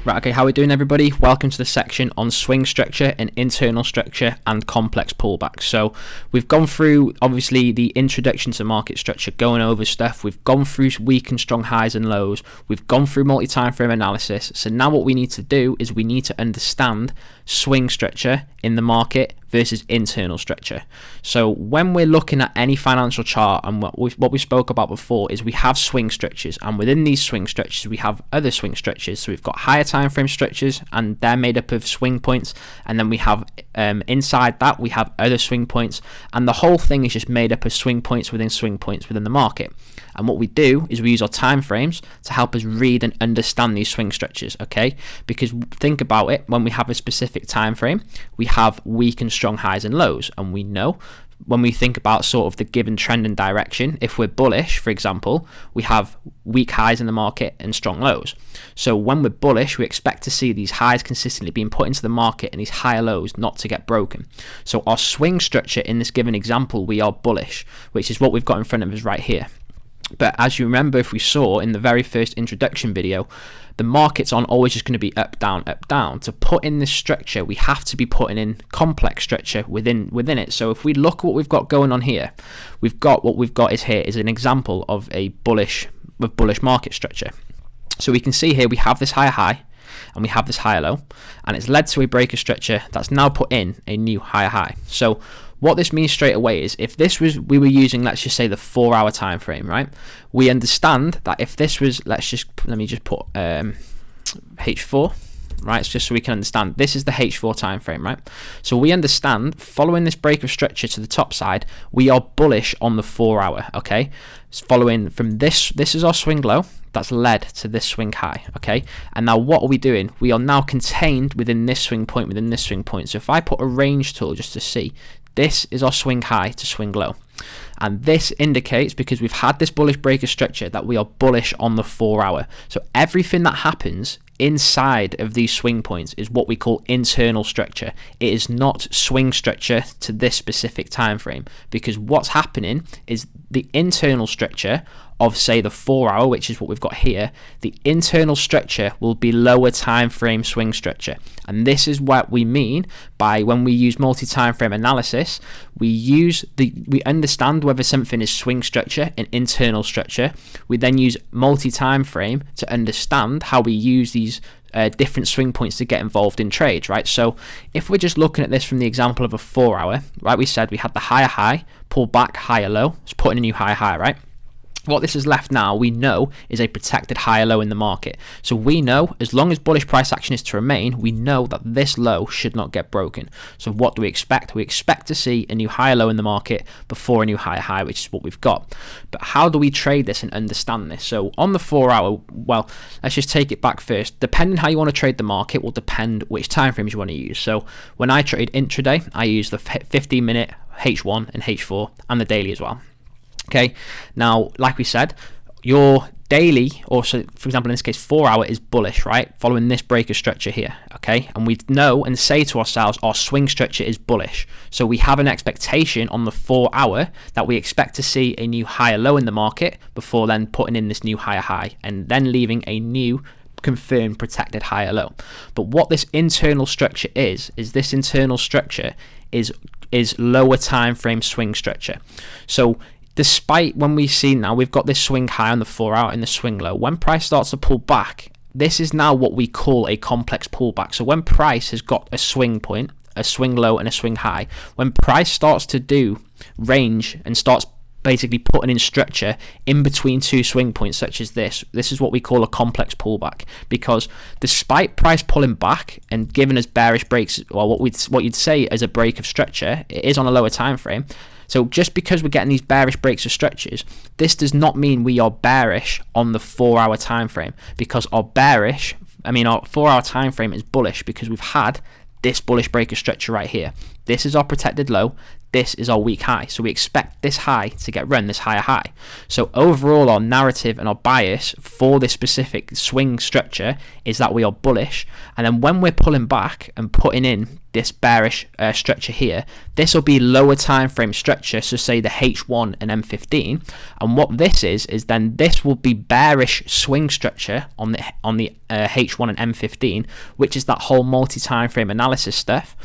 Right, okay, how are we doing, everybody? Welcome to the section on swing structure and internal structure and complex pullbacks. So we've gone through, obviously, the introduction to market structure, going over stuff. We've gone through weak and strong highs and lows. We've gone through multi-time frame analysis. So now what we need to do is we need to understand swing structure in the market versus internal structure. So when we're looking at any financial chart, and what we spoke about before is we have swing structures, and within these swing structures we have other swing structures. So we've got higher time frame structures, and they're made up of swing points, and then we have inside that we have other swing points, and the whole thing is just made up of swing points within the market. And what we do is we use our time frames to help us read and understand these swing structures, okay? Because think about it, when we have a specific time frame, we have weak and strong highs and lows, and we know when we think about sort of the given trend and direction, if we're bullish, for example, we have weak highs in the market and strong lows. So when we're bullish, we expect to see these highs consistently being put into the market and these higher lows not to get broken. So our swing structure in this given example, we are bullish, which is what we've got in front of us right here. But as you remember, if we saw in the very first introduction video, the markets aren't always just going to be up, down, up, down. To put in this structure, we have to be putting in complex structure within it. So if we look at what we've got going on here, what we've got here is an example of a bullish market structure. So we can see here we have this higher high and we have this higher low, and it's led to a breaker structure that's now put in a new higher high. So what this means straight away is if we were using, let's just say, the 4-hour time frame, right? We understand that if this was, let me just put H4, right? It's just so we can understand this is the H4 time frame, right? So we understand following this break of structure to the top side, we are bullish on the 4-hour, okay? It's following from this is our swing low that's led to this swing high, okay? And now what are we doing? We are now contained within this swing point, So if I put a range tool just to see, this is our swing high to swing low. And this indicates, because we've had this bullish breaker structure, that we are bullish on the 4-hour. So everything that happens inside of these swing points is what we call internal structure. It is not swing structure to this specific time frame, because what's happening is the internal structure of, say, the 4-hour, which is what we've got here, the internal structure will be lower time frame swing structure. And this is what we mean by when we use multi-time frame analysis, we understand whether something is swing structure and internal structure. We then use multi-time frame to understand how we use these different swing points to get involved in trades, right? So if we're just looking at this from the example of a 4-hour, right, we said we had the higher high, pull back, higher low, it's putting a new higher high, right? What this is left now, we know, is a protected higher low in the market. So we know, as long as bullish price action is to remain, we know that this low should not get broken. So what do we expect? We expect to see a new higher low in the market before a new higher high, which is what we've got. But how do we trade this and understand this? So on the 4-hour, well, let's just take it back first. Depending how you want to trade the market will depend which time frames you want to use. So when I trade intraday, I use the 15-minute H1 and H4 and the daily as well. Okay, now, like we said, your daily, or so, for example, in this case, 4-hour is bullish, right? Following this breaker structure here, okay? And we know and say to ourselves, our swing structure is bullish. So we have an expectation on the 4-hour that we expect to see a new higher low in the market before then putting in this new higher high and then leaving a new confirmed protected higher low. But what this internal structure is this internal structure is lower time frame swing structure. So despite when we see now we've got this swing high on the 4-hour and the swing low, when price starts to pull back, this is now what we call a complex pullback. So when price has got a swing point, a swing low and a swing high, when price starts to do range and starts basically putting in structure in between two swing points such as this is what we call a complex pullback, because despite price pulling back and giving us bearish breaks, or what you'd say as a break of structure, it is on a lower time frame. So just because we're getting these bearish breaks of structures, this does not mean we are bearish on the 4-hour time frame, because our 4-hour time frame is bullish because we've had this bullish break of structure right here. This is our protected low. this is our weak high. So we expect this high to get run, this higher high. So overall, our narrative and our bias for this specific swing structure is that we are bullish. And then when we're pulling back and putting in this bearish structure here, this will be lower time frame structure, so say the H1 and M15. And what this is then this will be bearish swing structure on the H1 and M15, which is that whole multi-time frame analysis stuff.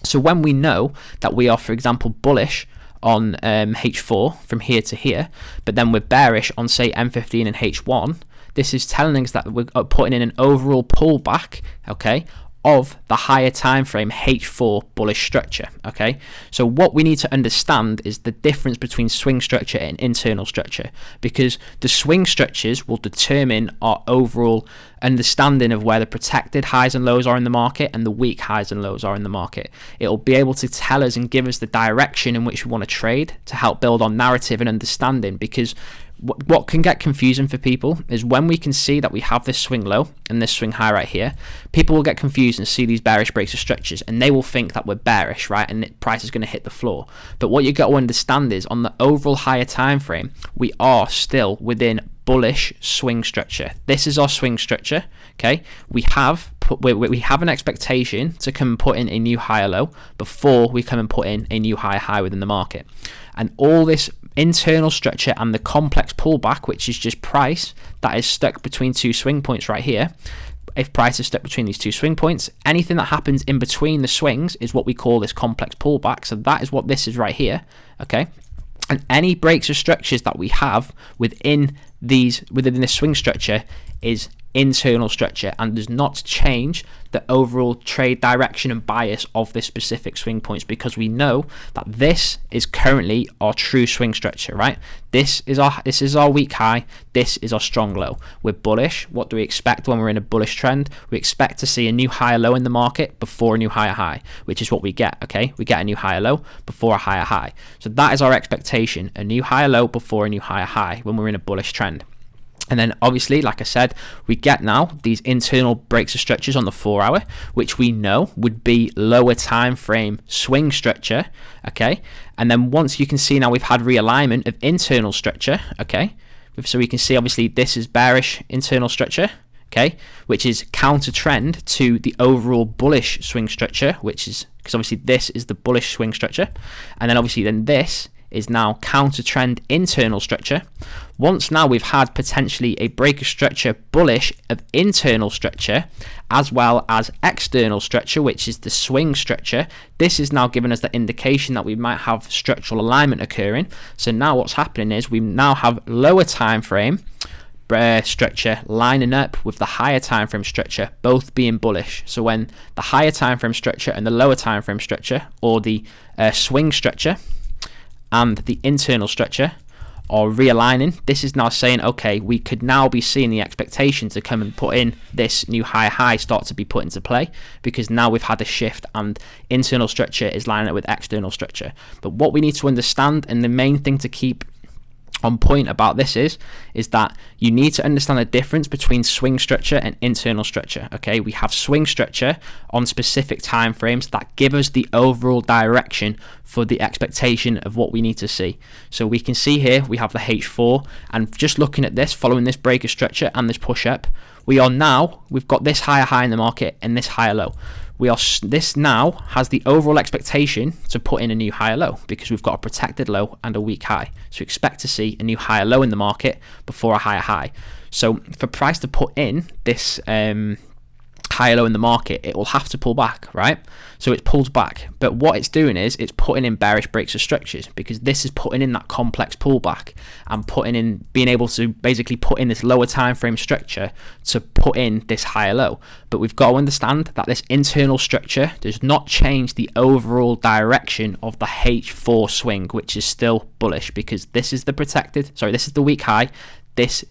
So when we know that we are, for example, bullish on H4 from here to here, but then we're bearish on, say, M15 and H1, this is telling us that we're putting in an overall pullback, okay, of the higher time frame H4 bullish structure. Okay, so what we need to understand is the difference between swing structure and internal structure, because the swing structures will determine our overall understanding of where the protected highs and lows are in the market and the weak highs and lows are in the market. It will be able to tell us and give us the direction in which we want to trade to help build on narrative and understanding, because what can get confusing for people is when we can see that we have this swing low and this swing high right here, people will get confused and see these bearish breaks of structures, and they will think that we're bearish, right, and the price is going to hit the floor. But what you got to understand is on the overall higher time frame, we are still within bullish swing structure. This is our swing structure. Okay, we have an expectation to come and put in a new higher low before we come and put in a new higher high within the market, and all this internal structure and the complex pullback, which is just price that is stuck between two swing points right here. If price is stuck between these two swing points, anything that happens in between the swings is what we call this complex pullback. So that is what this is right here. Okay, and any breaks or structures that we have within this swing structure is internal structure and does not change the overall trade direction and bias of this specific swing points, because we know that this is currently our true swing structure, right? This is our weak high, this is our strong low. We're bullish. What do we expect when we're in a bullish trend? We expect to see a new higher low in the market before a new higher high, which is what we get. Okay, we get a new higher low before a higher high. So that is our expectation, a new higher low before a new higher high when we're in a bullish trend. And then obviously, like I said, we get now these internal breaks of structures on the 4 hour, which we know would be lower time frame swing structure. Okay, and then once you can see now we've had realignment of internal structure. Okay, so we can see obviously this is bearish internal structure. Okay, which is counter trend to the overall bullish swing structure, which is because obviously this is the bullish swing structure, and then obviously then this is now counter trend internal structure. Once now we've had potentially a break of structure bullish of internal structure as well as external structure, which is the swing structure, this is now giving us the indication that we might have structural alignment occurring. So now what's happening is we now have lower time frame structure lining up with the higher time frame structure, both being bullish. So when the higher time frame structure and the lower time frame structure, or the swing structure and the internal structure, are realigning, this is now saying, okay, we could now be seeing the expectation to come and put in this new higher high start to be put into play, because now we've had a shift and internal structure is lining up with external structure. But what we need to understand, and the main thing to keep on point about this is that you need to understand the difference between swing structure and internal structure. Okay, we have swing structure on specific time frames that give us the overall direction for the expectation of what we need to see. So we can see here we have the H4, and just looking at this, following this break of structure and this push up, we've got this higher high in the market and this higher low. This now has the overall expectation to put in a new higher low, because we've got a protected low and a weak high. So we expect to see a new higher low in the market before a higher high. So for price to put in this higher low in the market, it will have to pull back, right? So it pulls back, but what it's doing is it's putting in bearish breaks of structures, because this is putting in that complex pullback and being able to basically put in this lower time frame structure to put in this higher low. But we've got to understand that this internal structure does not change the overall direction of the H4 swing, which is still bullish, because this is the weak high, this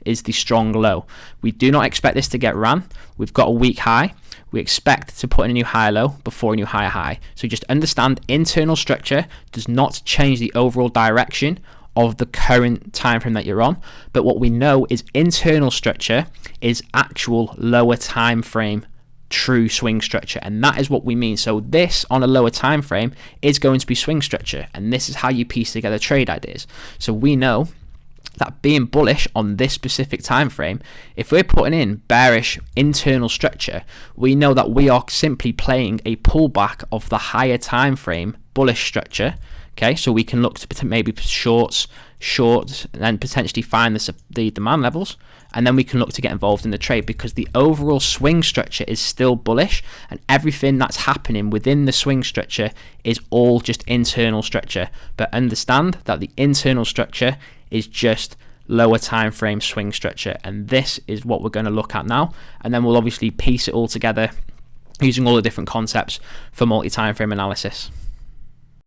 is the strong low. We do not expect this to get ran. We've got a weak high. We expect to put in a new higher low before a new higher high. So just understand, internal structure does not change the overall direction of the current time frame that you're on. But what we know is internal structure is actual lower time frame true swing structure, and that is what we mean. So this on a lower time frame is going to be swing structure, and this is how you piece together trade ideas. So we know that being bullish on this specific time frame, if we're putting in bearish internal structure, we know that we are simply playing a pullback of the higher time frame bullish structure. Okay, so we can look to maybe short, and then potentially find the demand levels, and then we can look to get involved in the trade, because the overall swing structure is still bullish, and everything that's happening within the swing structure is all just internal structure. But understand that the internal structure is just lower time frame swing structure, and this is what we're going to look at now, and then we'll obviously piece it all together using all the different concepts for multi-time frame analysis.